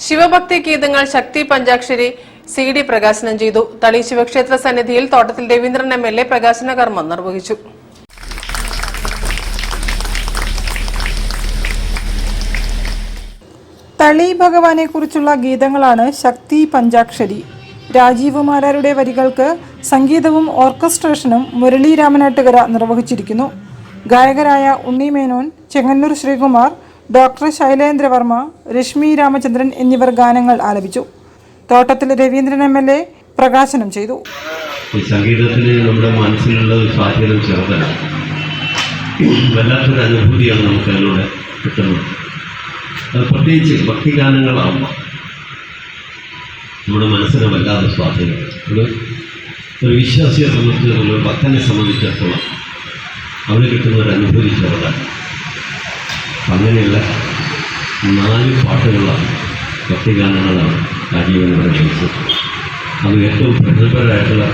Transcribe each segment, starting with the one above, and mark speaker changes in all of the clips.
Speaker 1: ശിവഭക്തി ഗീതങ്ങൾ ശക്തി പഞ്ചാക്ഷരി CD പ്രകാശനം ചെയ്തു. തളി ശിവക്ഷേത്ര സന്നിധിയിൽ തോട്ടത്തിൽ രവീന്ദ്രൻ MLA പ്രകാശന കർമ്മം നിർവഹിച്ചു.
Speaker 2: തളി ഭഗവാനെ കുറിച്ചുള്ള ഗീതങ്ങളാണ് ശക്തി പഞ്ചാക്ഷരി. രാജീവ് മാരാരുടെ വരികൾക്ക് സംഗീതവും ഓർക്കസ്ട്രേഷനും മുരളി രാമനാട്ടുകര നിർവഹിച്ചിരിക്കുന്നു. ഗായകരായ ഉണ്ണി മേനോൻ, ചെങ്ങന്നൂർ ശ്രീകുമാർ, ഡോക്ടർ ശൈലേന്ദ്രവർമ്മ, രശ്മി രാമചന്ദ്രൻ എന്നിവർ ഗാനങ്ങൾ ആലപിച്ചു. തോട്ടത്തിൽ രവീന്ദ്രൻ MLA പ്രകാശനം ചെയ്തു.
Speaker 3: സംഗീതത്തിന് നമ്മുടെ മനസ്സിലുള്ള ഒരു സ്വാധീനം ചെറുതല്ല, വല്ലാത്തൊരു അനുഭൂതിയാണ് നമുക്ക് അതിലൂടെ കിട്ടുന്നത്. അത് പ്രത്യേകിച്ച് ഭക്തിഗാനങ്ങളാകുമ്പോൾ നമ്മുടെ മനസ്സിനെ വല്ലാതെ സ്വാധീനം. ഒരു വിശ്വാസിയെ സംബന്ധിച്ചിടത്തോളം, ഒരു ഭക്തനെ സംബന്ധിച്ചിടത്തോളം അവിടെ കിട്ടുന്ന ഒരു അനുഭൂതി ചെറുതാണ്. അങ്ങനെയുള്ള 4 പാട്ടുകളാണ്, ഭക്തിഗാനങ്ങളാണ് രാജീവനോട് ജനിച്ചത്. അത് ഏറ്റവും പ്രഗത്ഭരായിട്ടുള്ള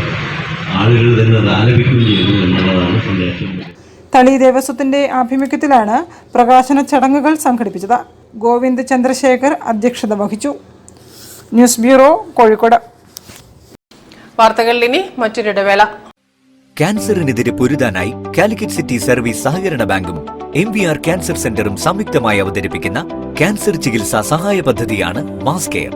Speaker 3: ആളുകൾ തന്നെ അത് ആലപിക്കുകയും ചെയ്തു എന്നുള്ളതാണ് എൻ്റെ ഏറ്റവും വലിയ.
Speaker 2: തളി ദേവസ്വത്തിന്റെ ആഭിമുഖ്യത്തിലാണ് പ്രകാശന ചടങ്ങുകൾ സംഘടിപ്പിച്ചത്. ഗോവിന്ദ് ചന്ദ്രശേഖർ അധ്യക്ഷത വഹിച്ചു. News bureau, Kozhikode.
Speaker 1: വാർത്തകളിൽ ഇനി മറ്റൊരിടവേള.
Speaker 4: ക്യാൻസറിനെതിരെ പൊരുതാനായി കാലിക്കറ്റ് സിറ്റി സർവീസ് സഹകരണ ബാങ്കും MVR ക്യാൻസർ സെന്ററും സംയുക്തമായി അവതരിപ്പിക്കുന്ന ക്യാൻസർ ചികിത്സാ സഹായ പദ്ധതിയാണ് മാസ് കെയർ.